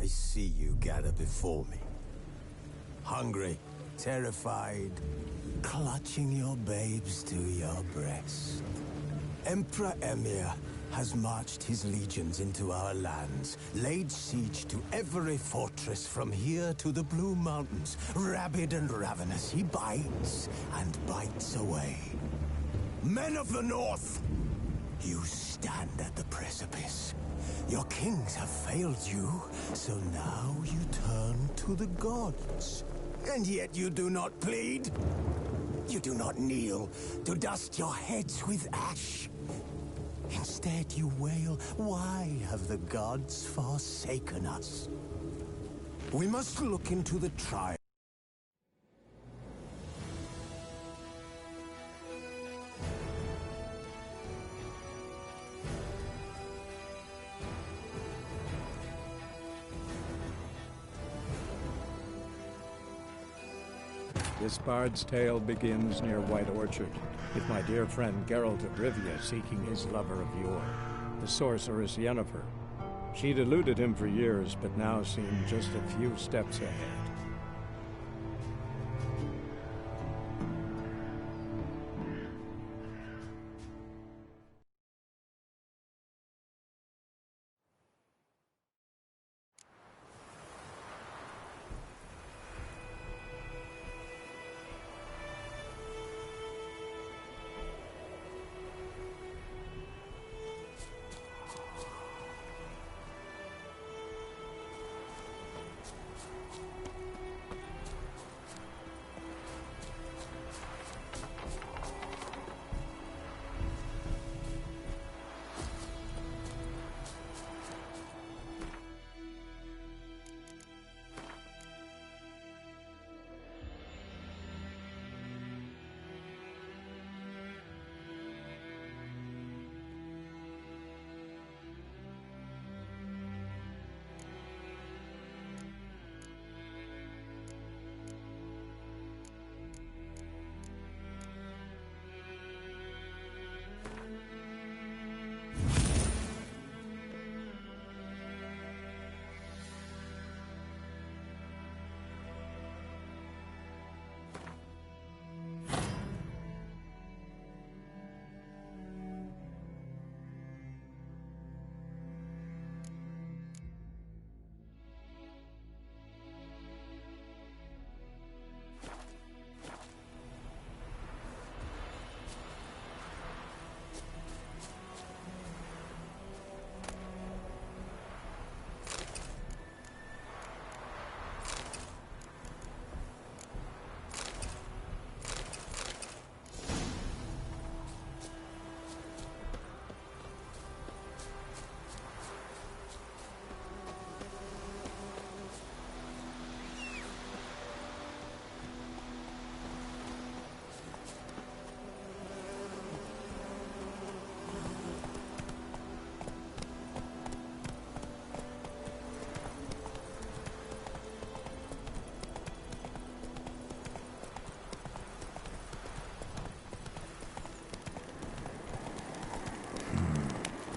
I see you gather before me. Hungry, terrified, clutching your babes to your breast. Emperor Emir has marched his legions into our lands, laid siege to every fortress from here to the Blue Mountains. Rabid and ravenous, he bites and bites away. Men of the North, you stand at the precipice. Your kings have failed you, so now you turn to the gods. And yet you do not plead. You do not kneel to dust your heads with ash. Instead you wail, why have the gods forsaken us? We must look into the trial. This bard's tale begins near White Orchard, with my dear friend Geralt of Rivia seeking his lover of yore, the sorceress Yennefer. She'd eluded him for years, but now seemed just a few steps ahead.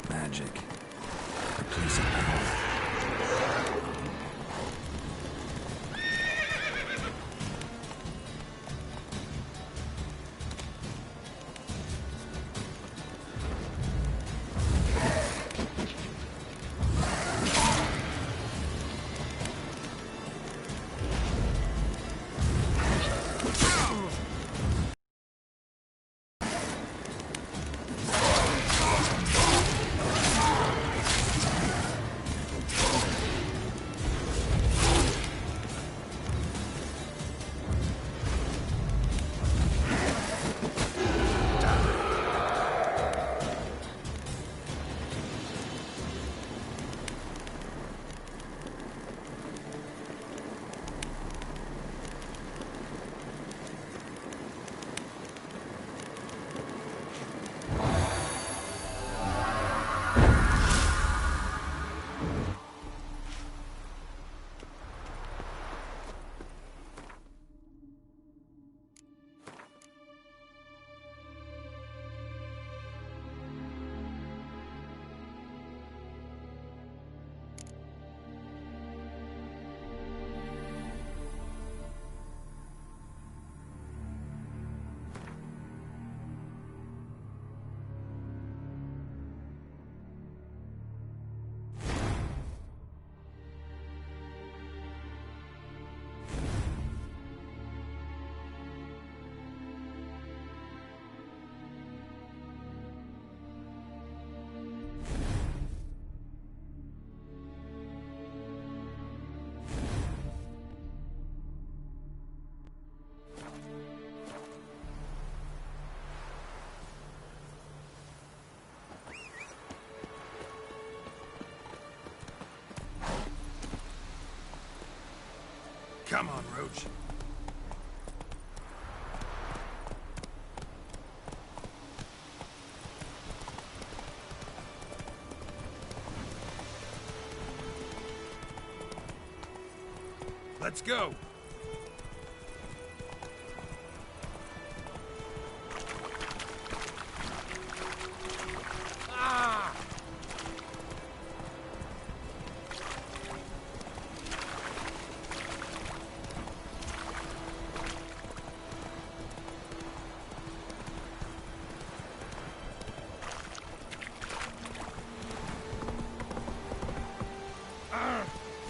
Magic. A place of power. Come on, Roach. Let's go.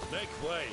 Make way.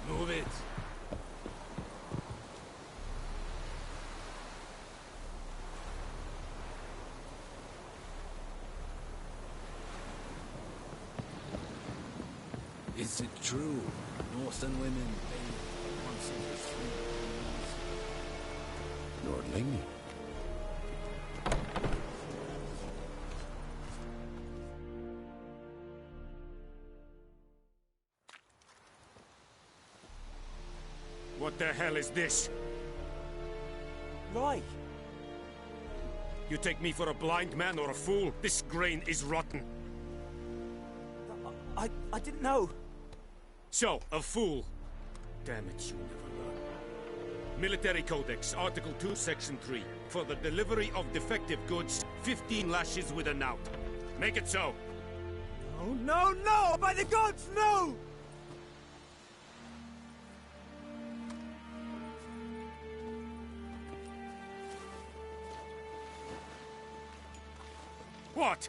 Move it. Is it true? Northern women bathe once every 3 years. Lordling? What the hell is this? Right. You take me for a blind man or a fool? This grain is rotten. I didn't know. So, a fool. Damn it, you never learn. Military Codex, Article 2, Section 3. For the delivery of defective goods, 15 lashes with a knout. Make it so. Oh, no, no! By the gods, no! What?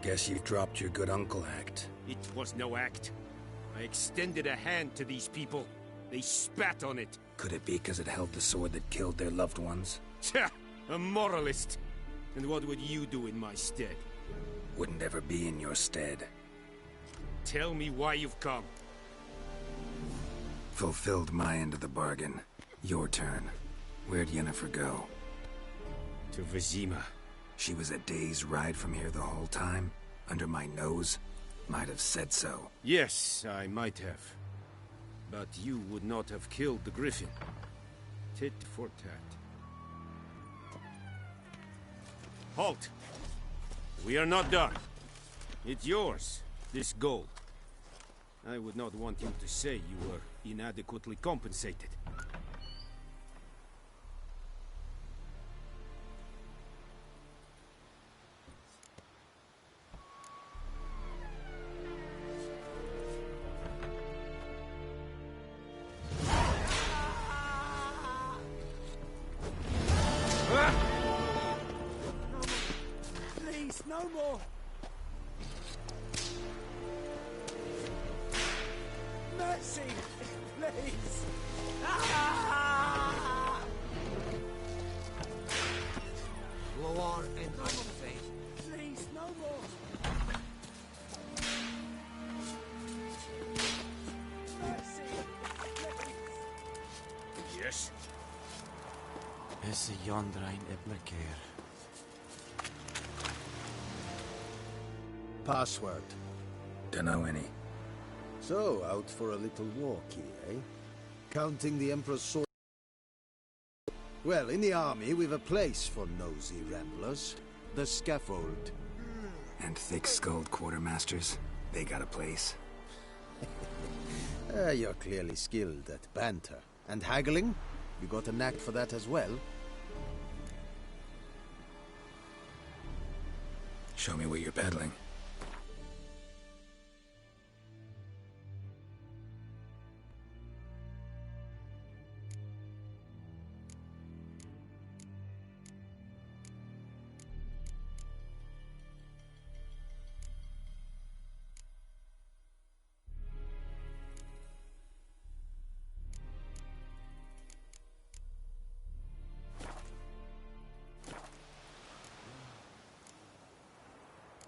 Guess you've dropped your good uncle act. It was no act. I extended a hand to these people. They spat on it. Could it be because it held the sword that killed their loved ones? Tja, a moralist. And what would you do in my stead? Wouldn't ever be in your stead. Tell me why you've come. Fulfilled my end of the bargain. Your turn. Where'd Yennefer go? To Vizima. She was a day's ride from here the whole time? Under my nose? Might have said so. Yes, I might have. But you would not have killed the griffin. Tit for tat. Halt! We are not done. It's yours, this gold. I would not want you to say you were inadequately compensated. Please, no more! Mercy! Please! Ah! Lower and unsafe. Please, no more! Mercy! Please! Yes? Esse Jondrain Eblekeer. Password. Dunno any. So, out for a little walkie, eh? Counting the Emperor's sword. Well, in the army, we've a place for nosy ramblers. The scaffold. And thick-skulled quartermasters. They got a place. You're clearly skilled at banter. And haggling? You got a knack for that as well? Show me what you're peddling.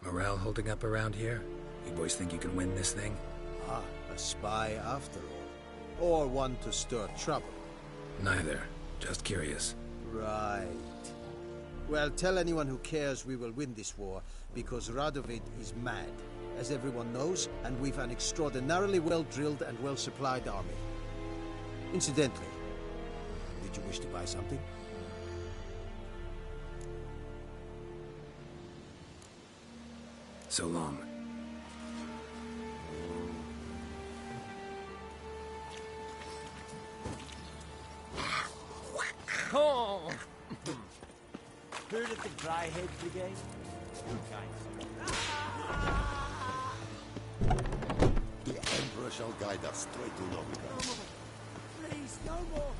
Morale holding up around here? You boys think you can win this thing? Ah, a spy after all. Or one to stir trouble. Neither. Just curious. Right. Well, tell anyone who cares we will win this war, because Radovid is mad, as everyone knows, and we've an extraordinarily well-drilled and well-supplied army. Incidentally, did you wish to buy something? So long. Oh! Heard of the Dry Head Brigade? You guys. The Emperor shall guide us straight to Novigrad. Please, no more!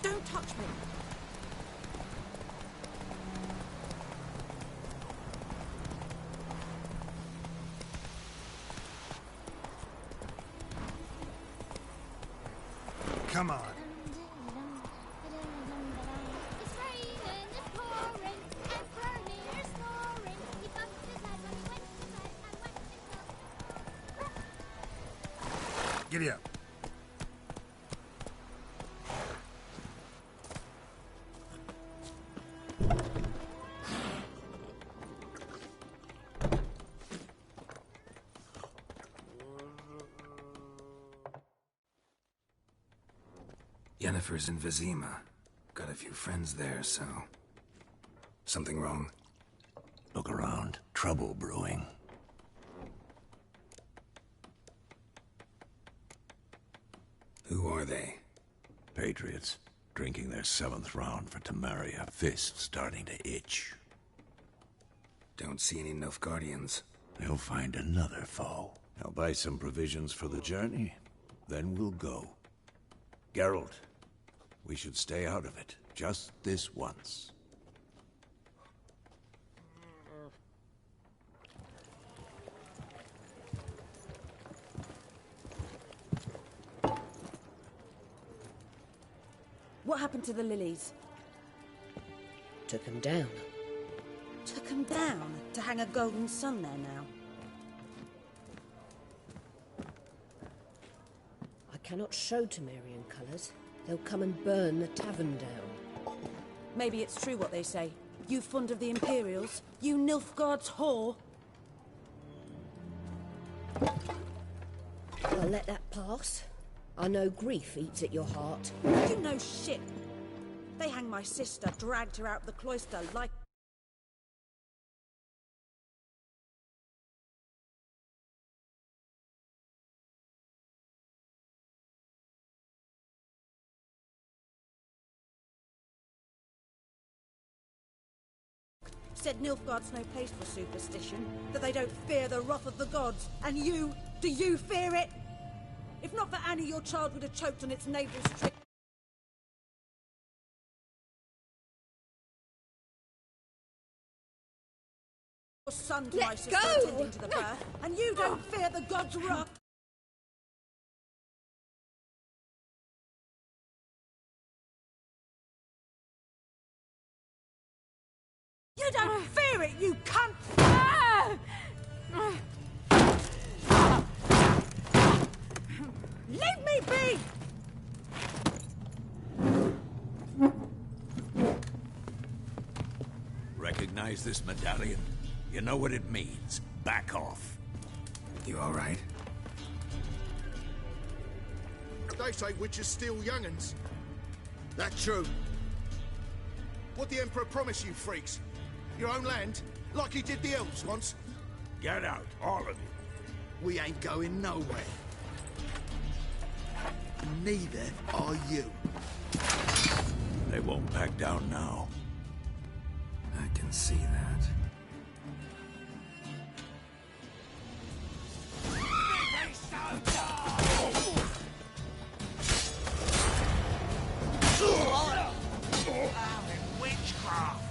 Don't touch me! Come on. It's raining, it's pouring, and Bernie is snoring. He bumped his head when he went inside and went himself. Giddy up. Yennefer's in Vizima. Got a few friends there, so... Something wrong? Look around. Trouble brewing. Who are they? Patriots. Drinking their 7th round for Temeria. Fists starting to itch. Don't see any Nilfgaardians. They'll find another foe. I'll buy some provisions for the journey. Then we'll go. Geralt, we should stay out of it. Just this once. What happened to the lilies? Took them down. Took them down to hang a golden sun there now. I cannot show Temerian colours. They'll come and burn the tavern down. Maybe it's true what they say. You fond of the Imperials? You Nilfgaard's whore? I'll let that pass. I know grief eats at your heart. You know shit. They hanged my sister, dragged her out the cloister like... Said Nilfgaard's no place for superstition, that they don't fear the wrath of the gods. And you, do you fear it? If not for Annie, your child would have choked on its navel string. Your son twice as attending to the birth, and you don't fear the gods' wrath. You don't fear it, you cunt! Leave me be! Recognize this medallion? You know what it means. Back off. You all right? They say witches steal young'uns. That true? What the Emperor promised you freaks? Your own land? Like he did the elves once? Get out, all of you. We ain't going nowhere. Neither are you. They won't back down now. I can see that. Witchcraft!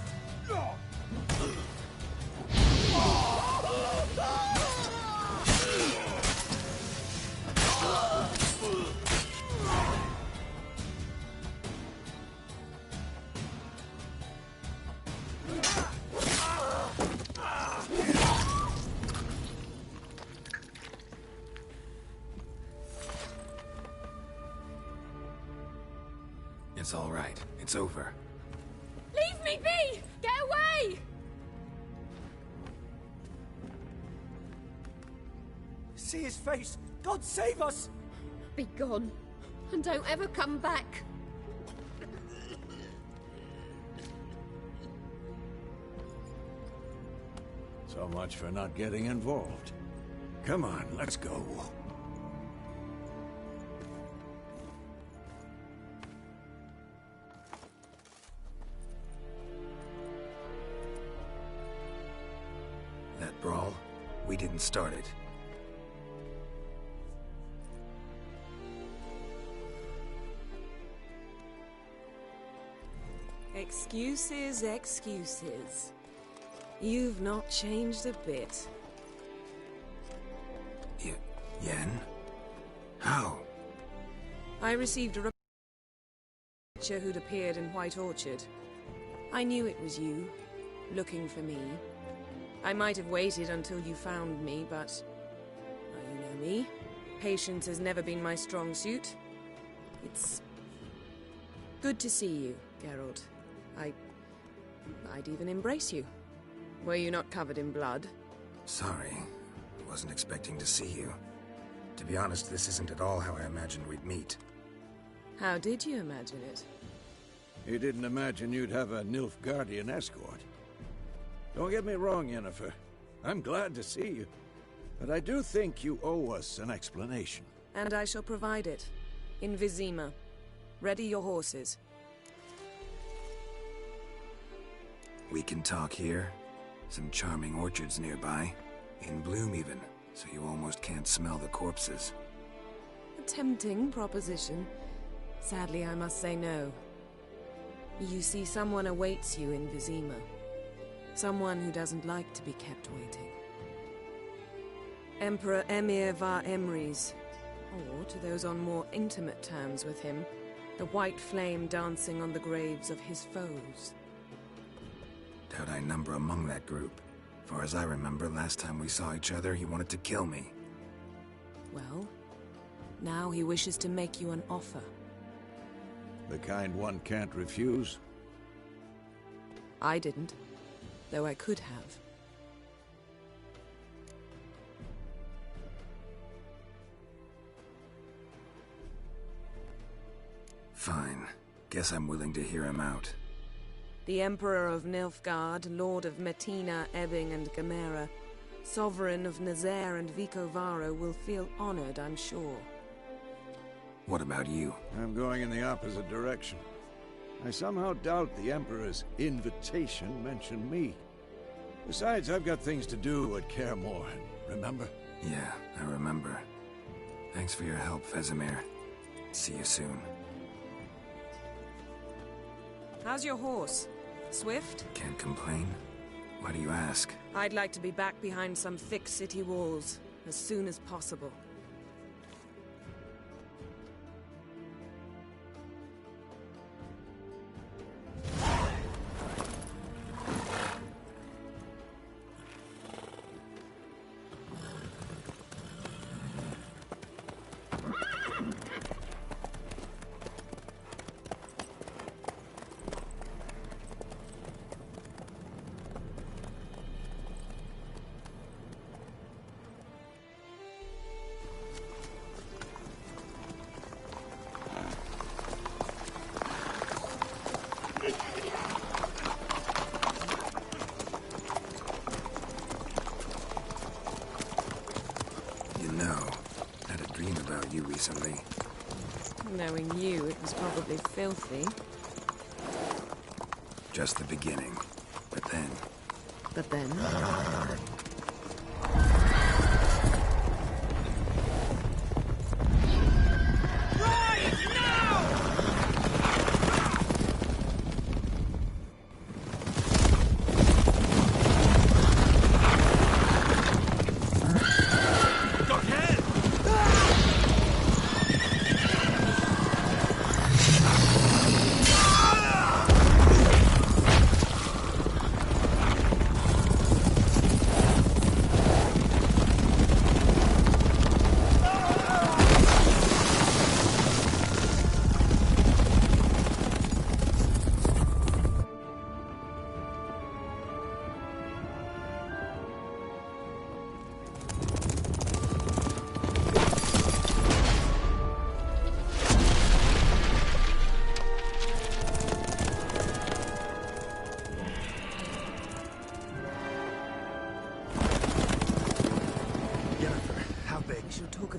It's all right. It's over. Leave me be! Get away! See his face! God save us! Be gone, and don't ever come back. So much for not getting involved. Come on, let's go. That brawl, we didn't start it. Excuses, excuses. You've not changed a bit. Yen? How? I received a picture who'd appeared in White Orchard. I knew it was you, looking for me. I might have waited until you found me, but... well, you know me. Patience has never been my strong suit. It's... good to see you, Geralt. I'd even embrace you. Were you not covered in blood? Sorry. I wasn't expecting to see you. To be honest, this isn't at all how I imagined we'd meet. How did you imagine it? You didn't imagine you'd have a Nilfgaardian escort. Don't get me wrong, Yennefer. I'm glad to see you. But I do think you owe us an explanation. And I shall provide it. In Vizima. Ready your horses. We can talk here. Some charming orchards nearby. In bloom even, so you almost can't smell the corpses. A tempting proposition. Sadly, I must say no. You see, someone awaits you in Vizima. Someone who doesn't like to be kept waiting. Emperor Emir var Emrys, or to those on more intimate terms with him, the white flame dancing on the graves of his foes. Doubt I number among that group. Far as I remember, last time we saw each other, he wanted to kill me. Well, now he wishes to make you an offer. The kind one can't refuse? I didn't, though I could have. Fine. Guess I'm willing to hear him out. The Emperor of Nilfgaard, Lord of Metina, Ebbing and Gamera, Sovereign of Nazaire and Vicovaro will feel honored, I'm sure. What about you? I'm going in the opposite direction. I somehow doubt the Emperor's invitation mentioned me. Besides, I've got things to do at Kaer Morhen, remember? Yeah, I remember. Thanks for your help, Vesemir. See you soon. How's your horse? Swift? Can't complain. Why do you ask? I'd like to be back behind some thick city walls, as soon as possible. Recently. Knowing you, it was probably filthy. Just the beginning. But then... But then?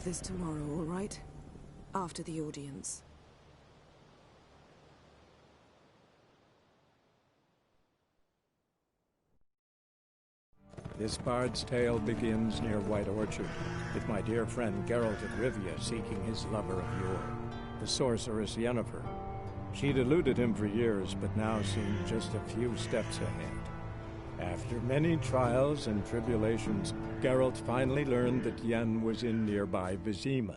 This tomorrow, all right? After the audience. This bard's tale begins near White Orchard, with my dear friend Geralt of Rivia seeking his lover of yore, the sorceress Yennefer. She'd eluded him for years, but now seemed just a few steps ahead. After many trials and tribulations, Geralt finally learned that Yen was in nearby Vizima.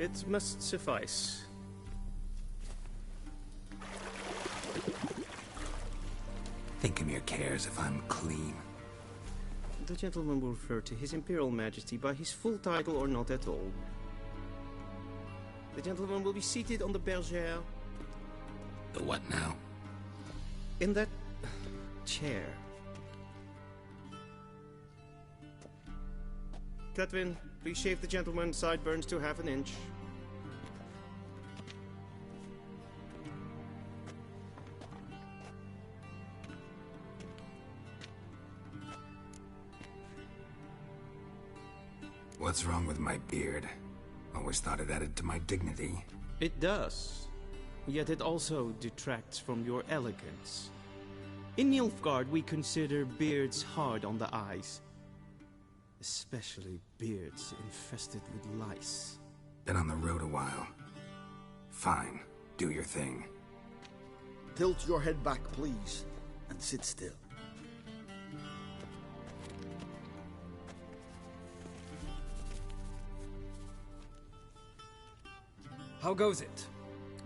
It must suffice. Thinkemere cares if I'm clean. The gentleman will refer to His Imperial Majesty by his full title or not at all. The gentleman will be seated on the bergère. The what now? In that chair. Cletwin, please shave the gentleman's sideburns to ½ an inch. What's wrong with my beard? Always thought it added to my dignity. It does. Yet it also detracts from your elegance. In Nilfgaard, we consider beards hard on the eyes. Especially beards infested with lice. Been on the road a while. Fine. Do your thing. Tilt your head back, please, and sit still. How goes it?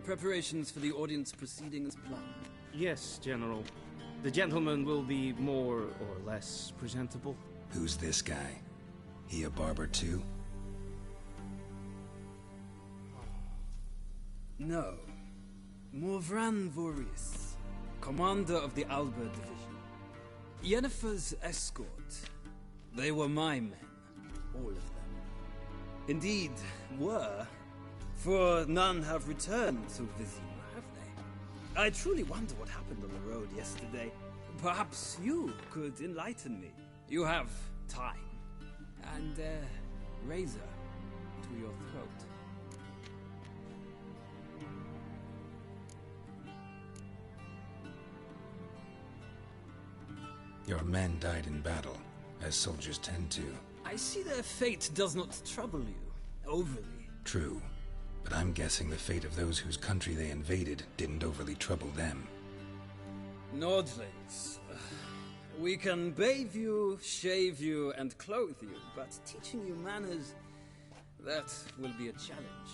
Preparations for the audience proceeding as planned? Yes, General. The gentleman will be more or less presentable. Who's this guy? He a barber too? No. Morvran Vorius, commander of the Alba Division. Yennefer's escort. They were my men. All of them. Indeed, were. For none have returned to Vizima, have they? I truly wonder what happened on the road yesterday. Perhaps you could enlighten me. You have time. And a razor to your throat. Your men died in battle, as soldiers tend to. I see their fate does not trouble you, overly. True. But I'm guessing the fate of those whose country they invaded didn't overly trouble them. Nordlings. We can bathe you, shave you, and clothe you, but teaching you manners, that will be a challenge.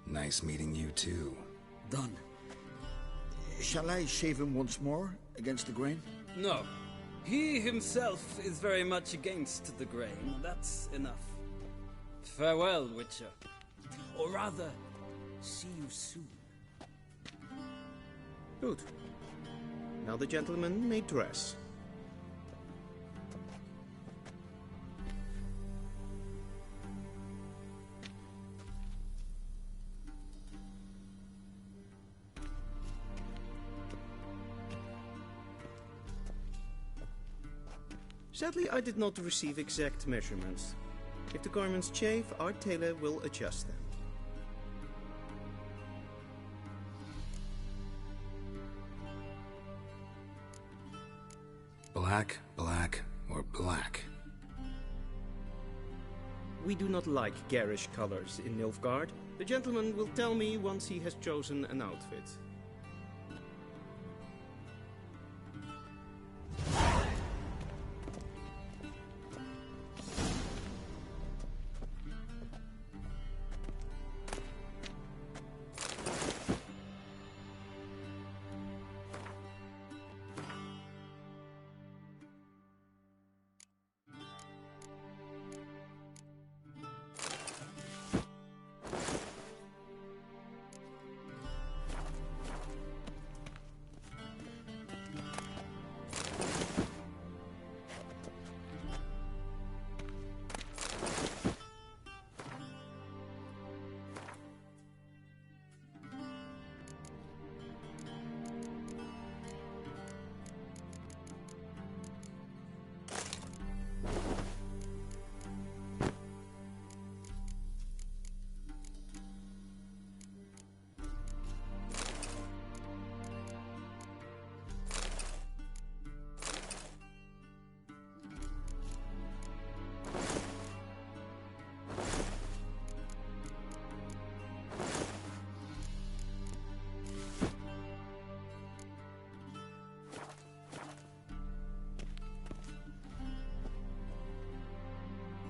Nice meeting you too. Done. Shall I shave him once more, against the grain? No. He himself is very much against the grain. That's enough. Farewell, Witcher. Or rather, see you soon. Good. Now the gentleman may dress. Sadly, I did not receive exact measurements. If the garments chafe, our tailor will adjust them. Black, black, or black? We do not like garish colors in Nilfgaard. The gentleman will tell me once he has chosen an outfit.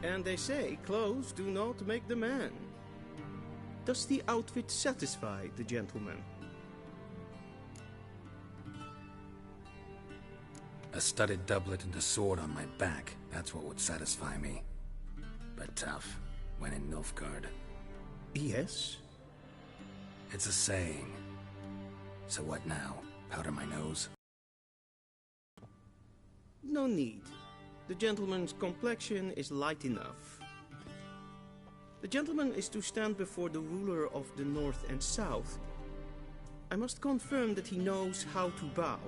And they say clothes do not make the man. Does the outfit satisfy the gentleman? A studded doublet and a sword on my back, that's what would satisfy me. But tough, when in Nilfgaard. Yes? It's a saying. So what now? Powder my nose? No need. The gentleman's complexion is light enough. The gentleman is to stand before the ruler of the North and South. I must confirm that he knows how to bow.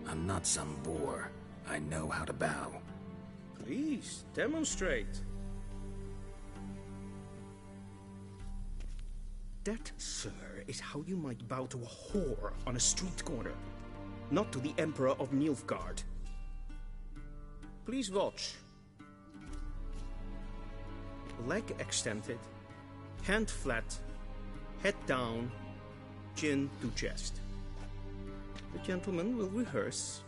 I'm not some boor. I know how to bow. Please, demonstrate. That, sir, is how you might bow to a whore on a street corner, not to the Emperor of Nilfgaard. Please watch. Leg extended, hand flat, head down, chin to chest. The gentleman will rehearse.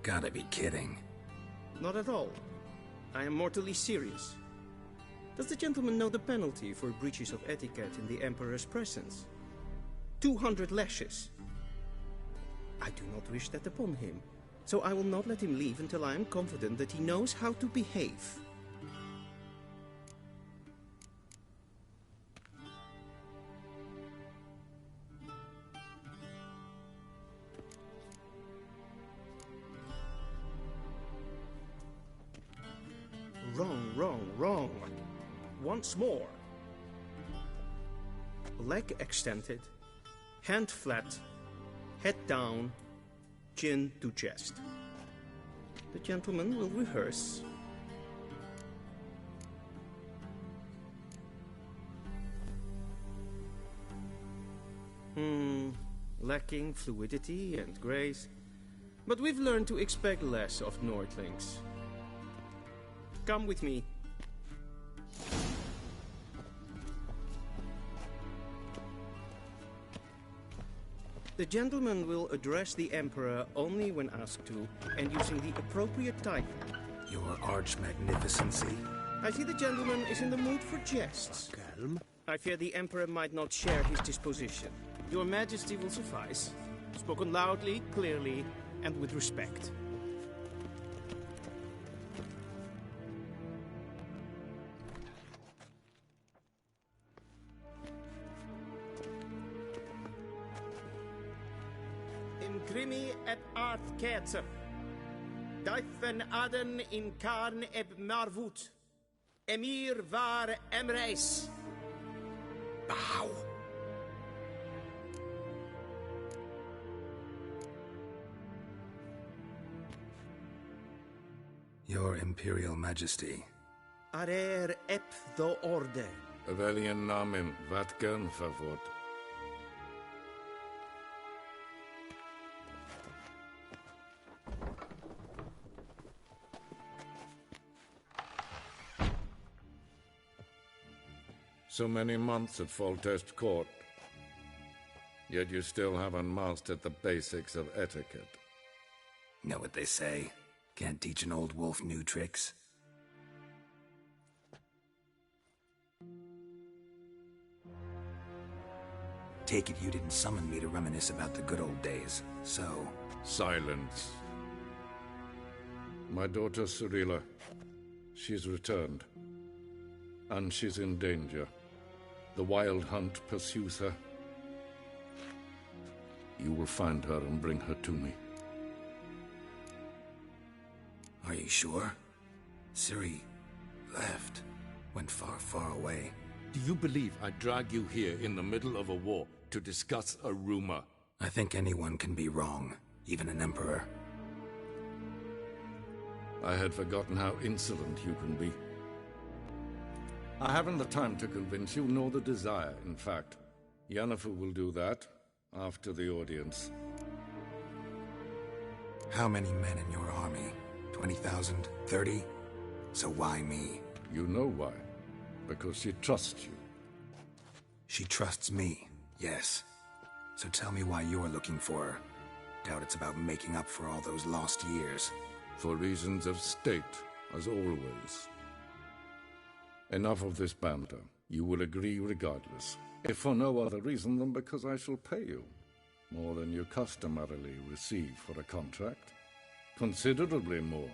Gotta be kidding. Not at all. I am mortally serious. Does the gentleman know the penalty for breaches of etiquette in the Emperor's presence? 200 lashes. I do not wish that upon him, so I will not let him leave until I am confident that he knows how to behave. Wrong, wrong, wrong. Once more. Leg extended, hand flat, head down, chin to chest. The gentleman will rehearse. Lacking fluidity and grace. But we've learned to expect less of Nordlings. Come with me. The gentleman will address the Emperor only when asked to, and using the appropriate title. Your Arch-Magnificency? I see the gentleman is in the mood for jests. Calm. I fear the Emperor might not share his disposition. Your Majesty will suffice. Spoken loudly, clearly, and with respect. Grimi et art ketzer. Daifen aden in karn eb marvut. Emir var emreis. Bow. Your Imperial Majesty. Arer ep the orde. Welchen Namen, wat gern verwort? So many months at Foltest Court, yet you still haven't mastered the basics of etiquette. Know what they say? Can't teach an old wolf new tricks. Take it you didn't summon me to reminisce about the good old days, so... Silence. My daughter Cyrilla, she's returned. And she's in danger. The Wild Hunt pursues her. You will find her and bring her to me. Are you sure? Ciri left. Went far, far away. Do you believe I drag you here in the middle of a war to discuss a rumor? I think anyone can be wrong, even an emperor. I had forgotten how insolent you can be. I haven't the time to convince you, nor the desire, in fact. Yennefer will do that after the audience. How many men in your army? 20,000? 30? So why me? You know why. Because she trusts you. She trusts me, yes. So tell me why you're looking for her. Doubt it's about making up for all those lost years. For reasons of state, as always. Enough of this banter. You will agree regardless. If for no other reason than because I shall pay you. More than you customarily receive for a contract. Considerably more.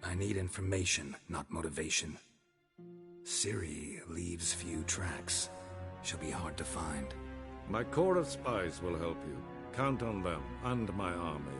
I need information, not motivation. Ciri leaves few tracks. She'll be hard to find. My corps of spies will help you. Count on them and my army.